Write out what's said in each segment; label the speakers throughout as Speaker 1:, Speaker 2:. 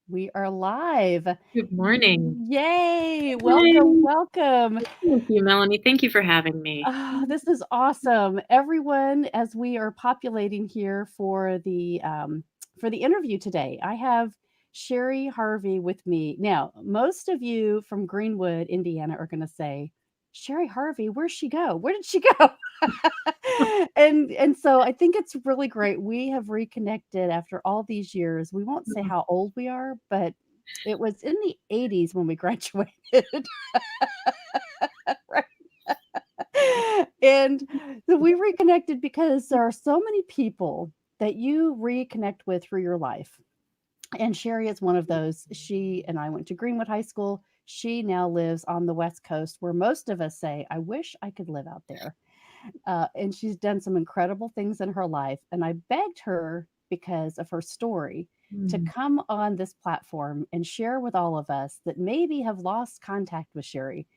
Speaker 1: We are live.
Speaker 2: Good morning.
Speaker 1: Yay! Welcome,
Speaker 2: Yay.
Speaker 1: welcome.
Speaker 2: Thank you, Melanie. Thank you for having me.
Speaker 1: This is awesome. Everyone, as we are populating here for the interview today, I have Sherri Harvey with me. Now, most of you from Greenwood, Indiana, are going to say, "Sherri Harvey, where'd she go? Where did she go?" And so I think it's really great. We have reconnected after all these years. We won't say how old we are, but it was in the 80s when we graduated. Right. And so we reconnected because there are so many people that you reconnect with through your life. And Sherri is one of those. She and I went to Greenwood High School. She now lives on the West Coast, where most of us say, I wish I could live out there. And she's done some incredible things in her life. And I begged her, because of her story, to
Speaker 2: Mm.
Speaker 1: come on this platform and share with all of us that maybe have lost contact with Sherri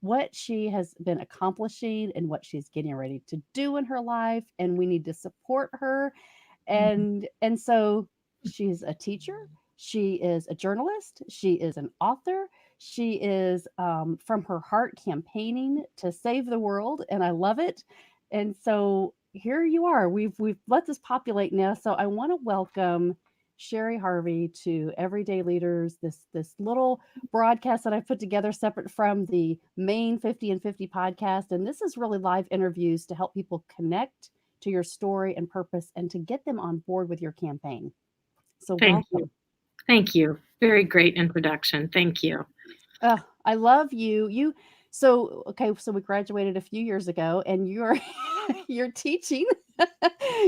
Speaker 1: what she has been accomplishing and what she's getting ready to do in her life, and we need to support her. And so she's a teacher, she is a journalist, she is an author, she is from her heart campaigning to save the world, and I love it. And so here you are. We've let this populate now. So I want to welcome Sherri Harvey to Everyday Leaders, this little broadcast that I put together separate from the main 50 and 50 podcast. And this is really live interviews to help people connect to your story and purpose and to get them on board with your campaign. So
Speaker 2: Thank you.
Speaker 1: welcome.
Speaker 2: Thank you. Very great introduction. Thank you.
Speaker 1: I love you. So okay, so we graduated a few years ago and you're you're teaching.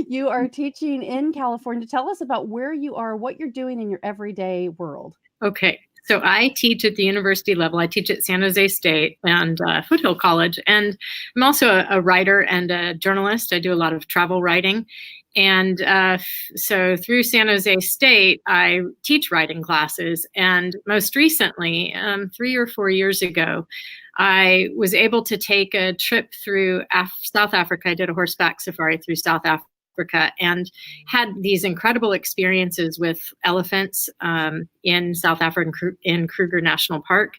Speaker 1: You are teaching in California. Tell us about where you are, what you're doing in your everyday world.
Speaker 2: Okay. So I teach at the university level. I teach at San Jose State and Foothill College. And I'm also a writer and a journalist. I do a lot of travel writing. And so through San Jose State, I teach writing classes. And most recently, 3 or 4 years ago, I was able to take a trip through South Africa. I did a horseback safari through South Africa and had these incredible experiences with elephants in South Africa in Kruger National Park.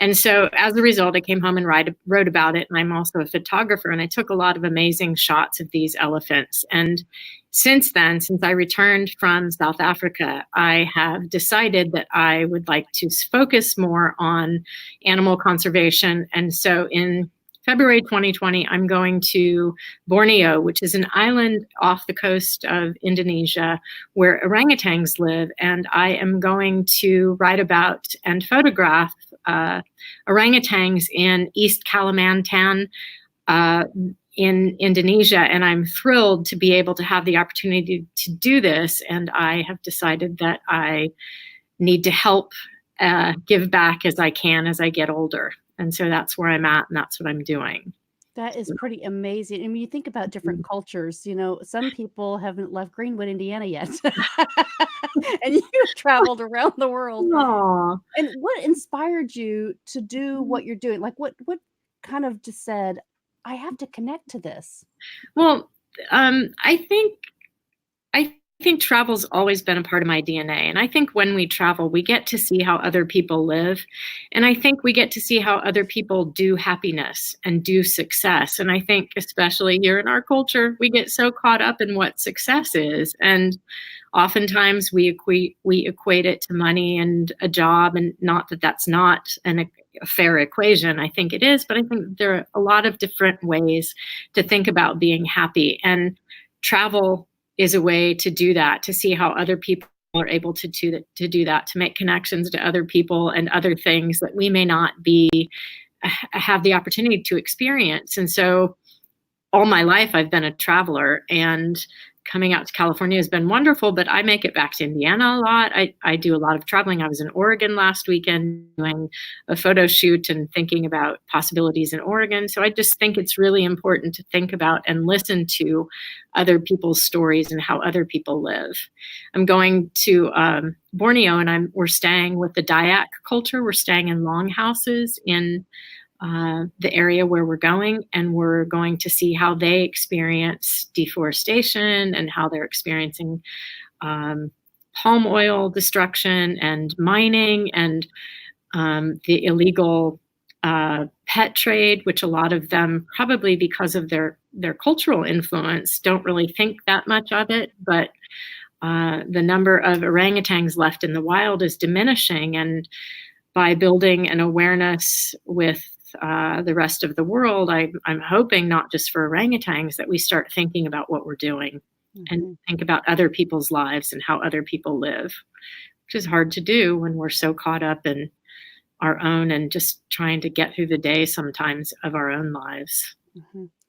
Speaker 2: And so as a result, I came home and wrote about it. And I'm also a photographer, and I took a lot of amazing shots of these elephants. And since then, since I returned from South Africa, I have decided that I would like to focus more on animal conservation. And so in February 2020, I'm going to Borneo, which is an island off the coast of Indonesia where orangutans live. And I am going to write about and photograph orangutans in East Kalimantan in Indonesia. And I'm thrilled to be able to have the opportunity to do this. And I have decided that I need to help give back as I can as I get older. And so that's where I'm at, and that's what I'm doing.
Speaker 1: That is pretty amazing. I mean, you think about different cultures, some people haven't left Greenwood, Indiana yet. And you've traveled around the world.
Speaker 2: Aw.
Speaker 1: And what inspired you to do what you're doing? Like what kind of just said, I have to connect to this?
Speaker 2: Well, I think travel's always been a part of my DNA. And I think when we travel, we get to see how other people live. And I think we get to see how other people do happiness and do success. And I think especially here in our culture, we get so caught up in what success is. And oftentimes we equate it to money and a job, and not that that's not a fair equation. I think it is, but I think there are a lot of different ways to think about being happy. And travel is a way to do that, to see how other people are able to do that, to make connections to other people and other things that we may not have the opportunity to experience. And so all my life I've been a traveler, and coming out to California has been wonderful, but I make it back to Indiana a lot. I do a lot of traveling. I was in Oregon last weekend doing a photo shoot and thinking about possibilities in Oregon. So I just think it's really important to think about and listen to other people's stories and how other people live. I'm going to Borneo, and we're staying with the Dayak culture. We're staying in longhouses in the area where we're going, and we're going to see how they experience deforestation and how they're experiencing palm oil destruction and mining and the illegal pet trade, which a lot of them, probably because of their cultural influence, don't really think that much of it. But the number of orangutans left in the wild is diminishing. And by building an awareness with the rest of the world, I'm hoping not just for orangutans, that we start thinking about what we're doing and think about other people's lives and how other people live, which is hard to do when we're so caught up in our own and just trying to get through the day sometimes of our own lives.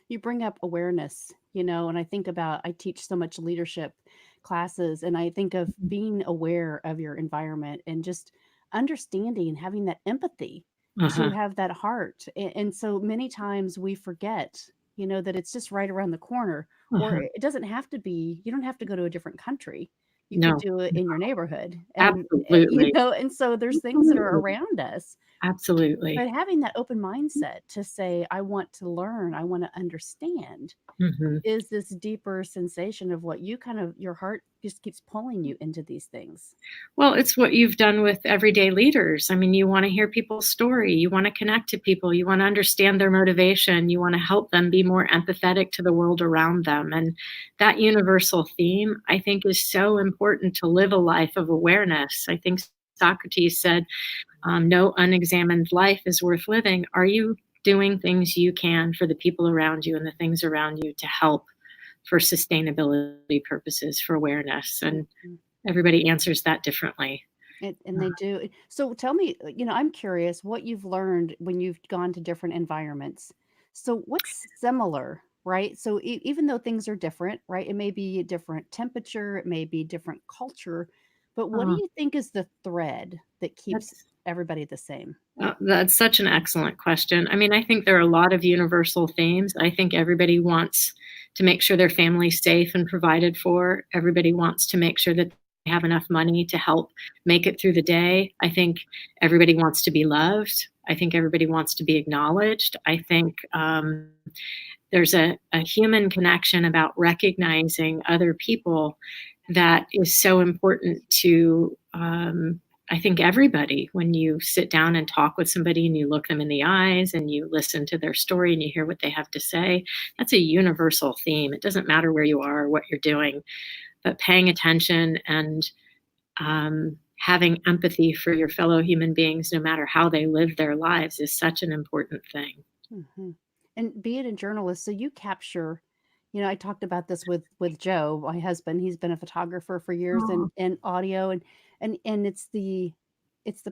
Speaker 1: You bring up awareness, and I think about, I teach so much leadership classes, and I think of being aware of your environment and just understanding and having that empathy to have that heart. And so many times we forget, that it's just right around the corner, or it doesn't have to be, you don't have to go to a different country. You could
Speaker 2: No,
Speaker 1: do it in your neighborhood. And,
Speaker 2: absolutely.
Speaker 1: and so there's things that are around us.
Speaker 2: Absolutely.
Speaker 1: But having that open mindset to say, I want to learn, I want to understand, is this deeper sensation of what you your heart just keeps pulling you into these things.
Speaker 2: Well, it's what you've done with everyday leaders. I mean, you want to hear people's story. You want to connect to people. You want to understand their motivation. You want to help them be more empathetic to the world around them. And that universal theme, I think, is so important to live a life of awareness. I think Socrates said, no unexamined life is worth living. Are you doing things you can for the people around you and the things around you to help for sustainability purposes, for awareness? And everybody answers that differently.
Speaker 1: And they do. So tell me, I'm curious what you've learned when you've gone to different environments. So what's similar, right? So even though things are different, right? It may be a different temperature, it may be different culture, but what do you think is the thread that keeps everybody the same?
Speaker 2: That's such an excellent question. I mean, I think there are a lot of universal themes. I think everybody wants to make sure their family's safe and provided for. Everybody wants to make sure that they have enough money to help make it through the day. I think everybody wants to be loved. I think everybody wants to be acknowledged. I think there's a human connection about recognizing other people that is so important to I think everybody. When you sit down and talk with somebody and you look them in the eyes and you listen to their story and you hear what they have to say, that's a universal theme. It doesn't matter where you are or what you're doing, but paying attention and having empathy for your fellow human beings, no matter how they live their lives, is such an important thing.
Speaker 1: And be it a journalist, so you capture, I talked about this with Joe, my husband. He's been a photographer for years and audio, and it's the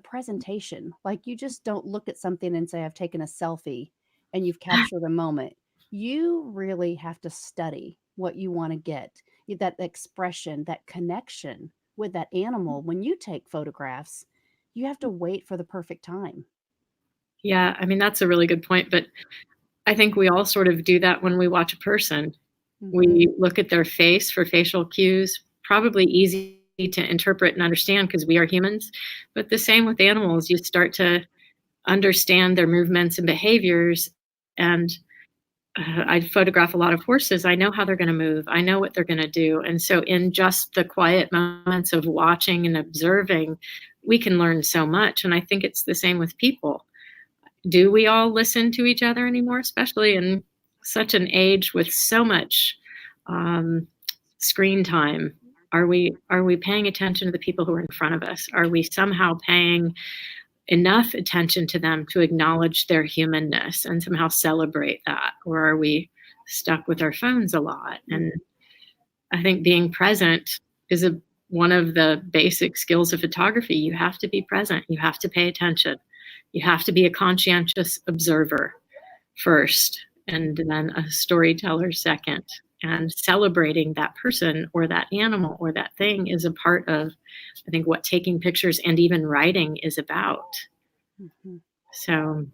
Speaker 1: presentation. Like, you just don't look at something and say, I've taken a selfie and you've captured a moment. You really have to study what you want to get, that expression, that connection with that animal. When you take photographs, you have to wait for the perfect time.
Speaker 2: Yeah, I mean, that's a really good point. But I think we all sort of do that when we watch a person. We look at their face for facial cues, probably easy to interpret and understand because we are humans. But the same with animals. You start to understand their movements and behaviors. And I photograph a lot of horses. I know how they're going to move. I know what they're going to do. And so in just the quiet moments of watching and observing, we can learn so much. And I think it's the same with people. Do we all listen to each other anymore, especially in such an age with so much screen time? Are we paying attention to the people who are in front of us? Are we somehow paying enough attention to them to acknowledge their humanness and somehow celebrate that? Or are we stuck with our phones a lot? And I think being present is one of the basic skills of photography. You have to be present. You have to pay attention. You have to be a conscientious observer first, and then a storyteller second. And celebrating that person or that animal or that thing is a part of, I think, what taking pictures and even writing is about. So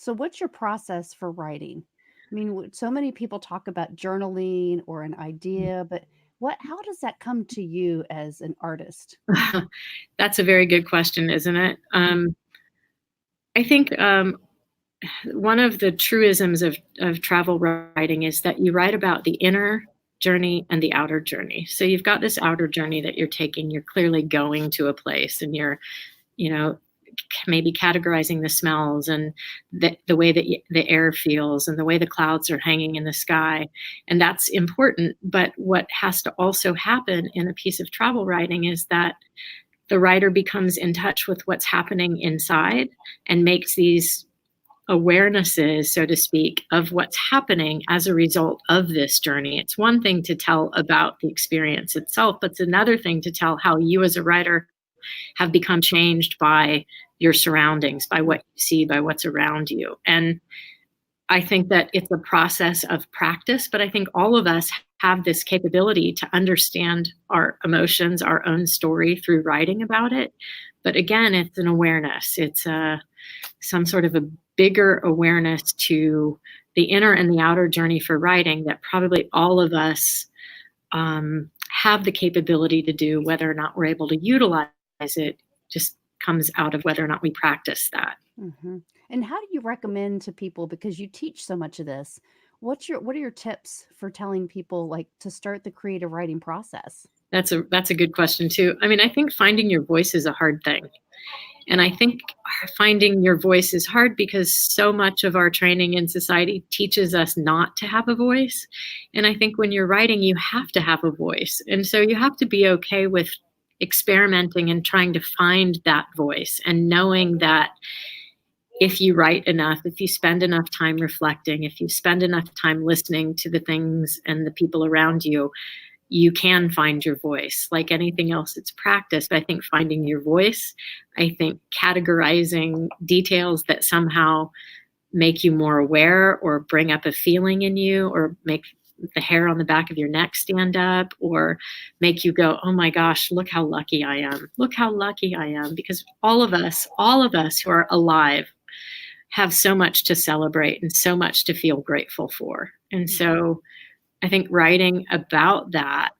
Speaker 1: what's your process for writing? I mean, so many people talk about journaling or an idea, but how does that come to you as an artist?
Speaker 2: That's a very good question, isn't it? I think one of the truisms of travel writing is that you write about the inner journey and the outer journey. So you've got this outer journey that you're taking. You're clearly going to a place, and you're, you know, maybe categorizing the smells and the way that the air feels and the way the clouds are hanging in the sky. And that's important. But what has to also happen in a piece of travel writing is that the writer becomes in touch with what's happening inside and makes these awarenesses, so to speak, of what's happening as a result of this journey. It's one thing to tell about the experience itself, but it's another thing to tell how you as a writer have become changed by your surroundings, by what you see, by what's around you. And I think that it's a process of practice, but I think all of us have this capability to understand our emotions, our own story through writing about it. But again, it's an awareness. It's some sort of a bigger awareness to the inner and the outer journey for writing that probably all of us have the capability to do. Whether or not we're able to utilize it just comes out of whether or not we practice that.
Speaker 1: Mm-hmm. And how do you recommend to people, because you teach so much of this, what are your tips for telling people like to start the creative writing process?
Speaker 2: That's a good question too. I mean, I think finding your voice is a hard thing. And I think finding your voice is hard because so much of our training in society teaches us not to have a voice. And I think when you're writing, you have to have a voice. And so you have to be okay with experimenting and trying to find that voice, and knowing that if you write enough, if you spend enough time reflecting, if you spend enough time listening to the things and the people around you, you can find your voice. Like anything else, it's practice. But I think finding your voice, I think categorizing details that somehow make you more aware or bring up a feeling in you or make the hair on the back of your neck stand up or make you go, oh my gosh, look how lucky I am. Look how lucky I am. Because all of us who are alive have so much to celebrate and so much to feel grateful for. And so I think writing about that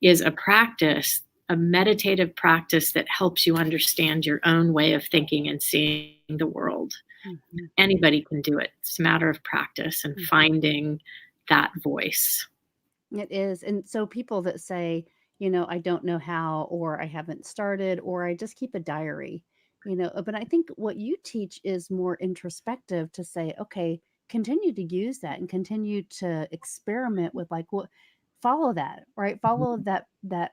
Speaker 2: is a practice, a meditative practice that helps you understand your own way of thinking and seeing the world. Mm-hmm. Anybody can do it. It's a matter of practice and finding that voice.
Speaker 1: It is. And so people that say, I don't know how, or I haven't started, or I just keep a diary, but I think what you teach is more introspective to say, okay, continue to use that and continue to experiment with like what follow that, right? Follow that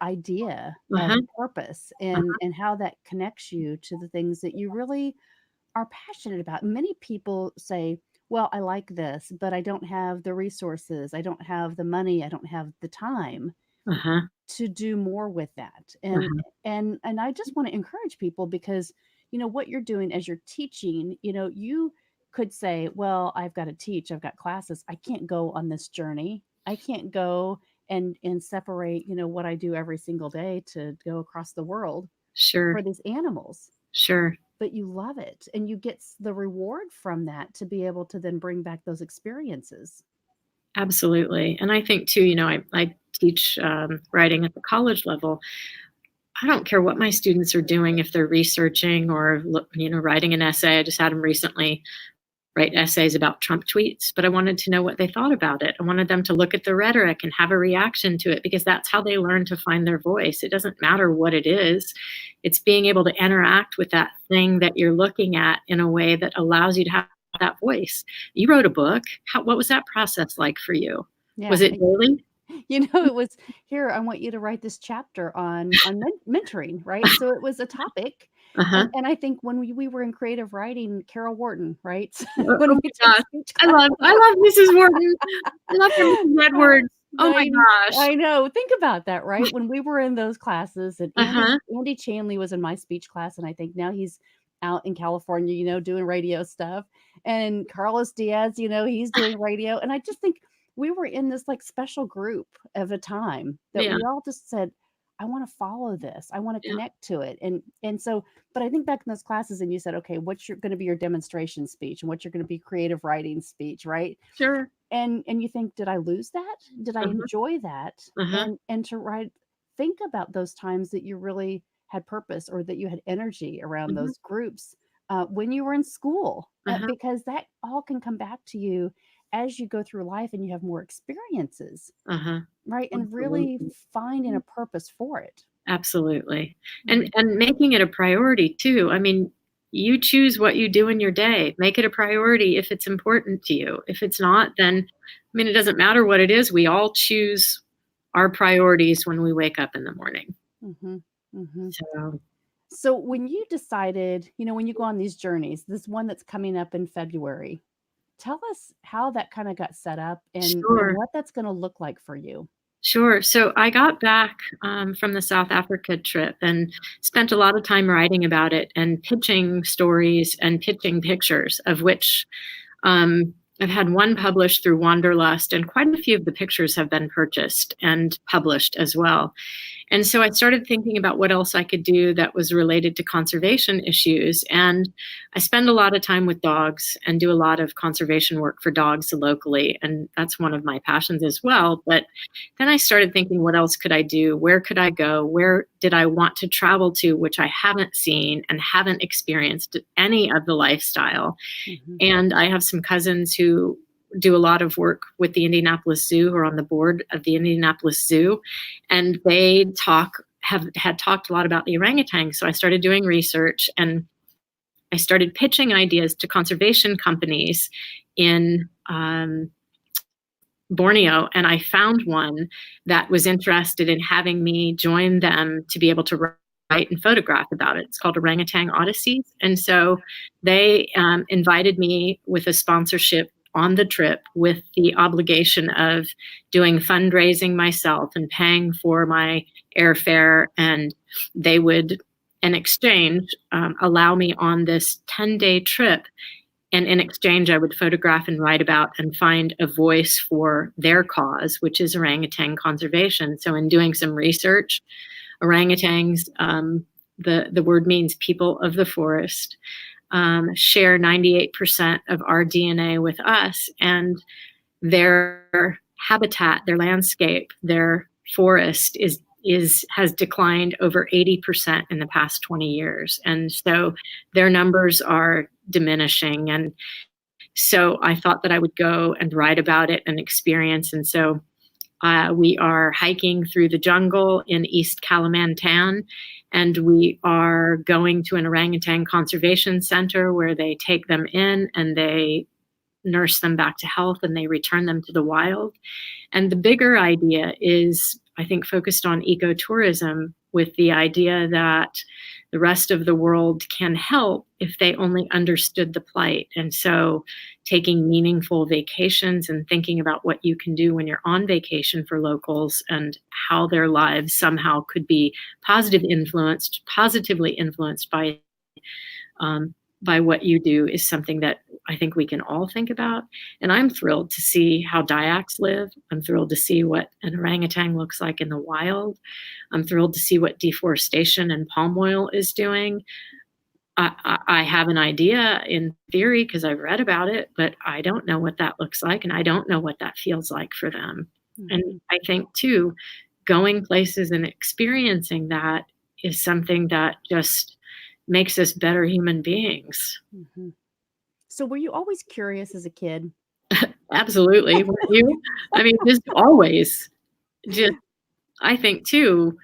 Speaker 1: idea of purpose and how that connects you to the things that you really are passionate about. Many people say, well, I like this, but I don't have the resources, I don't have the money, I don't have the time to do more with that. And I just want to encourage people because what you're doing as you're teaching, you could say, well, I've got to teach, I've got classes, I can't go on this journey, I can't go and separate what I do every single day to go across the world for these animals. But you love it and you get the reward from that to be able to then bring back those experiences.
Speaker 2: Absolutely. And I think too, I teach writing at the college level. I don't care what my students are doing, if they're researching or, writing an essay. I just had them recently write essays about Trump tweets, but I wanted to know what they thought about it. I wanted them to look at the rhetoric and have a reaction to it because that's how they learn to find their voice. It doesn't matter what it is. It's being able to interact with that thing that you're looking at in a way that allows you to have that voice. You wrote a book. What was that process like for you? Yeah. Was it daily?
Speaker 1: It was here. I want you to write this chapter on mentoring, right? So it was a topic. And I think when we were in creative writing, Carol Wharton, right? When
Speaker 2: we I love Mrs. Wharton. I love her Mrs. Edwards. Oh my gosh.
Speaker 1: I know. Think about that, right? When we were in those classes and Andy Chanley was in my speech class. And I think now he's out in California, doing radio stuff. And Carlos Diaz, he's doing radio. And I just think we were in this like special group of a time that we all just said, I want to follow this. I want to connect to it. And so, but I think back in those classes and you said, okay, what's going to be your demonstration speech and what's going to be creative writing speech, right?
Speaker 2: Sure.
Speaker 1: And you think, did I lose that? Did I enjoy that? And to think about those times that you really had purpose or that you had energy around those groups when you were in school, because that all can come back to you as you go through life and you have more experiences,
Speaker 2: Uh-huh.
Speaker 1: right? And really
Speaker 2: Absolutely.
Speaker 1: finding a purpose for it.
Speaker 2: Absolutely.
Speaker 1: Mhm.
Speaker 2: And making it a priority too. I mean, you choose what you do in your day. Make it a priority if it's important to you. If it's not, then I mean, it doesn't matter what it is. We all choose our priorities when we wake up in the morning.
Speaker 1: Mhm. Mhm.
Speaker 2: So,
Speaker 1: So when you decided, when you go on these journeys, this one that's coming up in February, tell us how that kind of got set up and
Speaker 2: sure.
Speaker 1: what that's going to look like for you.
Speaker 2: Sure. So I got back from the South Africa trip and spent a lot of time writing about it and pitching stories and pitching pictures, of which I've had one published through Wanderlust, and quite a few of the pictures have been purchased and published as well. And so I started thinking about what else I could do that was related to conservation issues. And I spend a lot of time with dogs and do a lot of conservation work for dogs locally. And that's one of my passions as well. But then I started thinking, what else could I do? Where could I go? Where did I want to travel to, which I haven't seen and haven't experienced any of the lifestyle?
Speaker 1: Mhm.
Speaker 2: And I have some cousins who do a lot of work with the Indianapolis Zoo, who are on the board of the Indianapolis Zoo. And they had talked a lot about the orangutan. So I started doing research and I started pitching ideas to conservation companies in Borneo. And I found one that was interested in having me join them to be able to write and photograph about it. It's called Orangutan Odyssey. And so they invited me with a sponsorship on the trip with the obligation of doing fundraising myself and paying for my airfare. And they would, in exchange, allow me on this 10-day trip. And in exchange, I would photograph and write about and find a voice for their cause, which is orangutan conservation. So, in doing some research, orangutans, the word means people of the forest, share 98% of our DNA with us, and their habitat, their landscape, their forest has declined over 80% in the past 20 years. And so their numbers are diminishing. And so I thought that I would go and write about it and experience. And so we are hiking through the jungle in East Kalimantan, and we are going to an orangutan conservation center where they take them in and they nurse them back to health and they return them to the wild. And the bigger idea is, I think, focused on ecotourism, with the idea that the rest of the world can help if they only understood the plight. And so taking meaningful vacations and thinking about what you can do when you're on vacation for locals and how their lives somehow could be positively influenced by what you do is something that I think we can all think about. And I'm thrilled to see how Dayaks live. I'm thrilled to see what an orangutan looks like in the wild. I'm thrilled to see what deforestation and palm oil is doing. I have an idea in theory because I've read about it, but I don't know what that looks like, and I don't know what that feels like for them. And
Speaker 1: Mhm.
Speaker 2: I think, too, going places and experiencing that is something that just makes us better human beings.
Speaker 1: Mhm. So were you always curious as a kid?
Speaker 2: Absolutely. Weren't you? I mean, just always. Just, I think, too,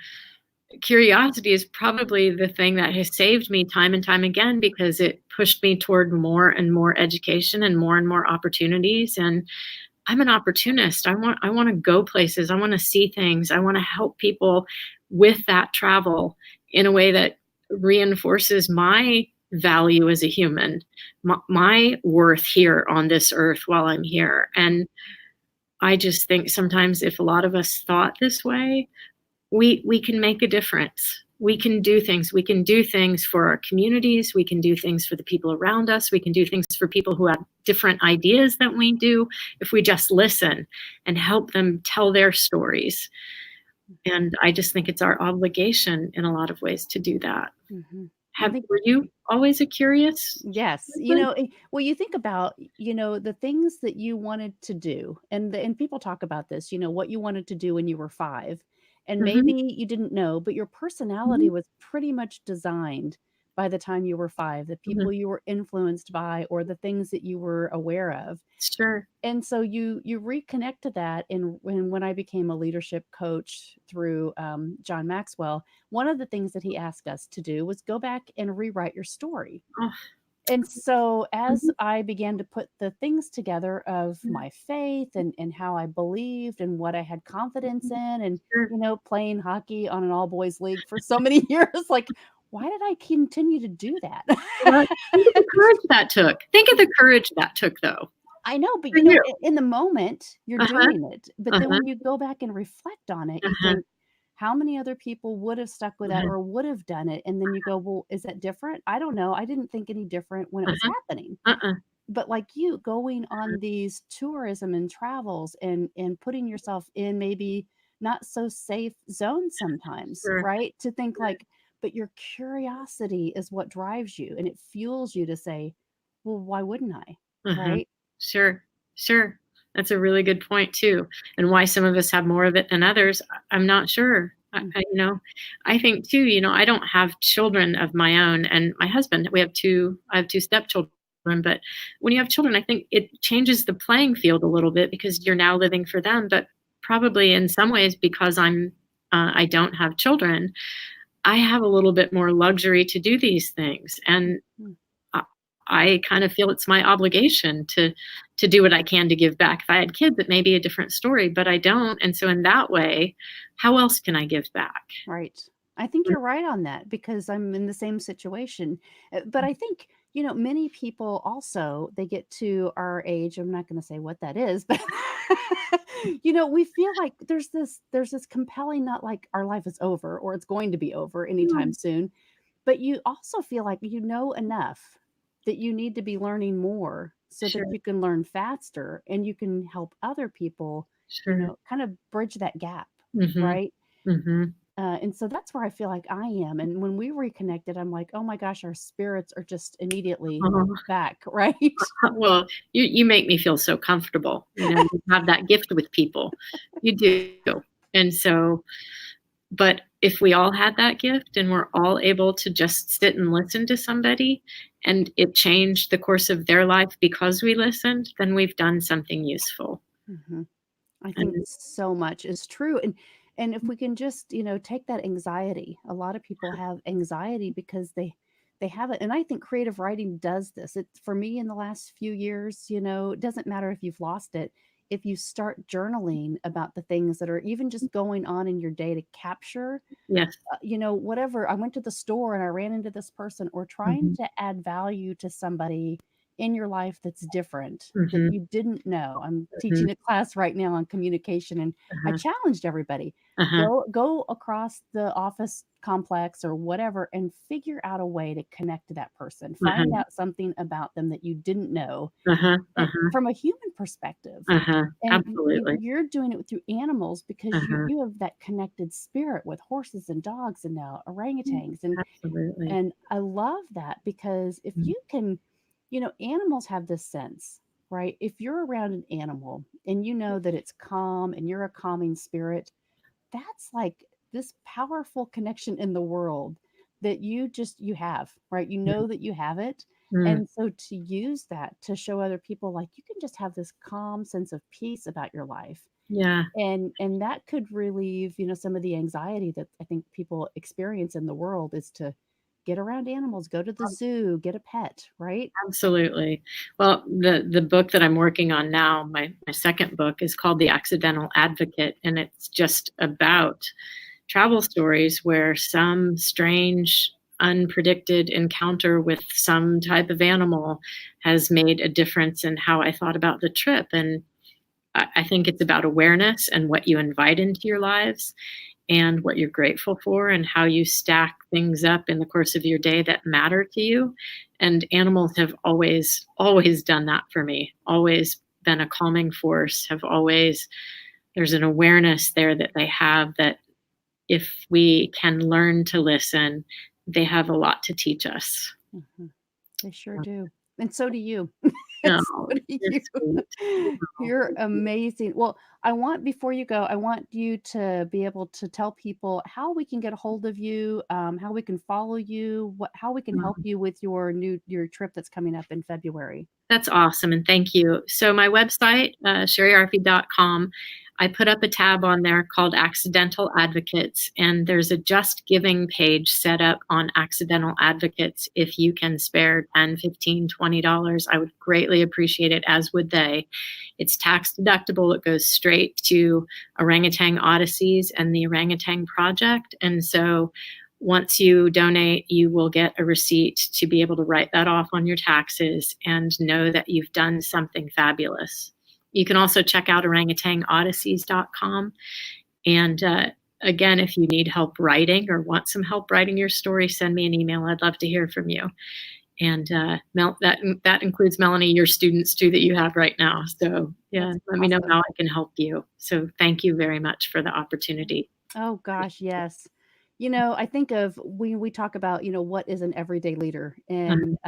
Speaker 2: curiosity is probably the thing that has saved me time and time again because it pushed me toward more and more education and more opportunities. And I'm an opportunist. I want to go places. I want to see things. I want to help people with that travel in a way that reinforces my value as a human, my worth here on this earth while I'm here. And I just think sometimes if a lot of us thought this way, we can make a difference. We can do things. We can do things for our communities. We can do things for the people around us. We can do things for people who have different ideas than we do if we just listen and help them tell their stories. And I just think it's our obligation in a lot of ways to do that.
Speaker 1: Mhm. I think
Speaker 2: Were you always a curious
Speaker 1: yes.
Speaker 2: person?
Speaker 1: Well, you think about, the things that you wanted to do, and people talk about this, what you wanted to do when you were 5, and
Speaker 2: Hmm.
Speaker 1: maybe you didn't know, but your personality
Speaker 2: Hmm.
Speaker 1: was pretty much designed by the time you were 5, the
Speaker 2: Mhm.
Speaker 1: people you were influenced by, or the things that you were aware of.
Speaker 2: Sure.
Speaker 1: And so you reconnect to that. And when I became a leadership coach through John Maxwell, one of the things that he asked us to do was go back and rewrite your story.
Speaker 2: Oh,
Speaker 1: And so as
Speaker 2: mhm.
Speaker 1: I began to put the things together of
Speaker 2: Yeah.
Speaker 1: my faith and how I believed and what I had confidence
Speaker 2: Mhm.
Speaker 1: in, and
Speaker 2: Sure.
Speaker 1: playing hockey on an all boys league for so many years, like, why did I continue to do that?
Speaker 2: Well, think of the courage that took. Think of the courage that took, though,
Speaker 1: I know, but
Speaker 2: for you.
Speaker 1: in the moment, you're
Speaker 2: Uh-huh,
Speaker 1: doing it. But then
Speaker 2: uh-huh,
Speaker 1: when you go back and reflect on it, you
Speaker 2: uh-huh,
Speaker 1: think, how many other people would have stuck with that
Speaker 2: uh-huh,
Speaker 1: or would have done it? And then you go, well, is that different? I don't know. I didn't think any different when it was
Speaker 2: uh-huh,
Speaker 1: happening.
Speaker 2: uh-uh,
Speaker 1: But like you going on these tourism and travels and putting yourself in maybe not so safe zones sometimes,
Speaker 2: sure,
Speaker 1: right? To think like, but your curiosity is what drives you and it fuels you to say, well, why wouldn't I?
Speaker 2: uh-huh,
Speaker 1: Right?
Speaker 2: sure, sure. That's a really good point too, and why some of us have more of it than others, I'm not sure. I think too, I don't have children of my own, and my husband, I have 2 stepchildren, but when you have children, I think it changes the playing field a little bit because you're now living for them, but probably in some ways because I don't have children, I have a little bit more luxury to do these things, and
Speaker 1: Mhm.
Speaker 2: I I kind of feel it's my obligation to do what I can to give back. If I had kids, it may be a different story, but I don't, and so in that way, how else can I give back?
Speaker 1: Right. I think you're right on that because I'm in the same situation. But I think, many people also, they get to our age, I'm not going to say what that is, but we feel like there's this compelling, not like our life is over or it's going to be over anytime
Speaker 2: Mm,
Speaker 1: soon, but you also feel like you know enough that you need to be learning more so that
Speaker 2: sure,
Speaker 1: you can learn faster and you can help other people,
Speaker 2: sure.
Speaker 1: kind of bridge that gap,
Speaker 2: Mhm,
Speaker 1: right?
Speaker 2: mhm.
Speaker 1: And so that's where I feel like I am. And when we reconnected, I'm like, oh my gosh, our spirits are just immediately
Speaker 2: Oh,
Speaker 1: back, right?
Speaker 2: well, you make me feel so comfortable, you have that gift with people. You do, and so but if we all had that gift and we're all able to just sit and listen to somebody and it changed the course of their life because we listened, then we've done something useful.
Speaker 1: Mhm. I think
Speaker 2: And
Speaker 1: so much is true. And if we can just, take that anxiety. A lot of people have anxiety because they have it. And I think creative writing does this. It for me in the last few years, it doesn't matter if you've lost it. If you start journaling about the things that are even just going on in your day to capture
Speaker 2: yes.
Speaker 1: whatever. I went to the store and I ran into this person, or trying
Speaker 2: Mhm,
Speaker 1: to add value to somebody in your life that's different that
Speaker 2: mhm,
Speaker 1: you didn't know. I'm
Speaker 2: mhm,
Speaker 1: teaching a class right now on communication, and I
Speaker 2: uh-huh,
Speaker 1: challenged everybody,
Speaker 2: uh-huh,
Speaker 1: go across the office complex or whatever and figure out a way to connect to that person. Find
Speaker 2: uh-huh,
Speaker 1: out something about them that you didn't know,
Speaker 2: uh-huh, uh-huh,
Speaker 1: from a human perspective.
Speaker 2: uh-huh,
Speaker 1: And
Speaker 2: absolutely.
Speaker 1: you're doing it through animals because you
Speaker 2: Uh-huh,
Speaker 1: you have that connected spirit with horses and dogs and now orangutans,
Speaker 2: absolutely.
Speaker 1: and I love that because if
Speaker 2: Mm,
Speaker 1: you can, animals have this sense, right? If you're around an animal and you know that it's calm and you're a calming spirit, that's like this powerful connection in the world that you have, right? You
Speaker 2: mm,
Speaker 1: know that you have it.
Speaker 2: mm,
Speaker 1: And so to use that to show other people, like, you can just have this calm sense of peace about your life,
Speaker 2: yeah.
Speaker 1: and that could relieve, some of the anxiety that I think people experience in the world, is to get around animals, go to the zoo, get a pet, right?
Speaker 2: Absolutely. Well, the book that I'm working on now, my second book, is called The Accidental Advocate, and it's just about travel stories where some strange, unpredicted encounter with some type of animal has made a difference in how I thought about the trip. And I think it's about awareness and what you invite into your lives and what you're grateful for and how you stack things up in the course of your day that matter to you. And animals have always done that for me, always been a calming force, have always, there's an awareness there that they have that if we can learn to listen, they have a lot to teach us.
Speaker 1: Mhm. They sure do. And so do you.
Speaker 2: No,
Speaker 1: So do
Speaker 2: you're
Speaker 1: you.
Speaker 2: sweet. Oh,
Speaker 1: You're
Speaker 2: thank you.
Speaker 1: amazing. Well, before you go, I want you to be able to tell people how we can get a hold of you, how we can follow you, how we can help
Speaker 2: Mm.
Speaker 1: you with your trip that's coming up in February.
Speaker 2: That's awesome, and thank you. So my website, sherriarfi.com, I put up a tab on there called Accidental Advocates, and there's a Just Giving page set up on Accidental Advocates. If you can spare 10, 15, $20, I would greatly appreciate it, as would they. It's tax deductible. It goes straight to Orangutan Odysseys and the Orangutan Project, and so once you donate, you will get a receipt to be able to write that off on your taxes and know that you've done something fabulous. You can also check out orangutanodysseys.com. And again, if you need help writing or want some help writing your story, send me an email. I'd love to hear from you. And that includes, Melanie, your students too that you have right now. So yeah,
Speaker 1: That's
Speaker 2: let me know
Speaker 1: awesome.
Speaker 2: how I can help you. So thank you very much for the opportunity.
Speaker 1: Oh gosh, yes. I think of we talk about, what is an everyday leader, and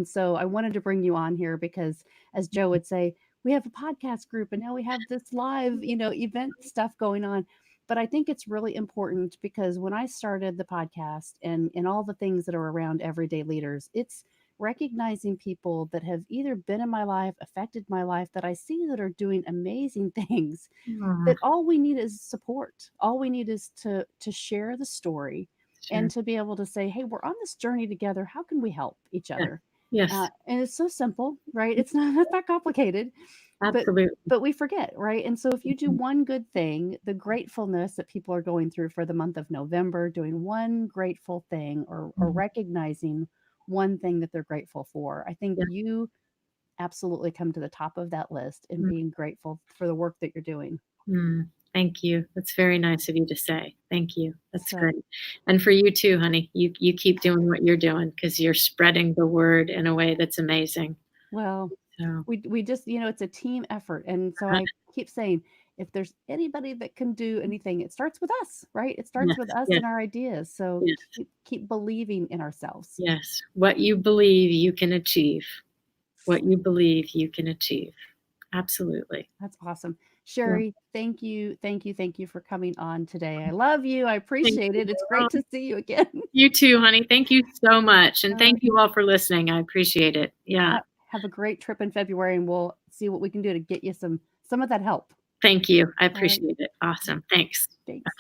Speaker 1: so I wanted to bring you on here because, as Joe would say, we have a podcast group, and now we have this live, event stuff going on. But I think it's really important because when I started the podcast and all the things that are around everyday leaders, it's recognizing people that have either been in my life, affected my life, that I see that are doing amazing things,
Speaker 2: Oh,
Speaker 1: that all we need is support. All we need is to share the story and
Speaker 2: sure.
Speaker 1: to be able to say, "Hey, we're on this journey together. How can we help each
Speaker 2: Yes.
Speaker 1: other?"
Speaker 2: Yes.
Speaker 1: And it's so simple, right? It's not that complicated, but
Speaker 2: Absolutely.
Speaker 1: we forget, right? And so if you do one good thing, the gratefulness that people are going through for the month of November, doing one grateful thing, or
Speaker 2: Mhm.
Speaker 1: recognizing one thing that they're grateful for, I think
Speaker 2: Yeah.
Speaker 1: you absolutely come to the top of that list in
Speaker 2: Mm,
Speaker 1: being grateful for the work that you're doing.
Speaker 2: Thank you. That's very nice of you to say. Thank you. That's
Speaker 1: So,
Speaker 2: great. And for you too, honey. You keep doing what you're doing because you're spreading the word in a way that's amazing.
Speaker 1: well,
Speaker 2: So,
Speaker 1: we just, it's a team effort. And so
Speaker 2: uh,
Speaker 1: I keep saying, if there's anybody that can do anything, it starts with us, right? It starts
Speaker 2: yes,
Speaker 1: with us
Speaker 2: yes,
Speaker 1: and our ideas. So
Speaker 2: yes,
Speaker 1: keep believing in ourselves.
Speaker 2: yes. What you believe, you can achieve. What you believe, you can achieve. Absolutely.
Speaker 1: That's awesome.
Speaker 2: Well,
Speaker 1: Sherri, thank you. Thank you. Thank you for coming on today. I love you. I
Speaker 2: thank
Speaker 1: appreciate
Speaker 2: you.
Speaker 1: it. It's
Speaker 2: Oh,
Speaker 1: great to see you again.
Speaker 2: you too, honey. Thank you so much. And
Speaker 1: Uh,
Speaker 2: thank you all for listening. I appreciate it. Yeah.
Speaker 1: have a great trip in February, and we'll see what we can do to get you some of that help.
Speaker 2: Thank you. I
Speaker 1: All right.
Speaker 2: appreciate it. Awesome. Thanks.
Speaker 1: Thanks.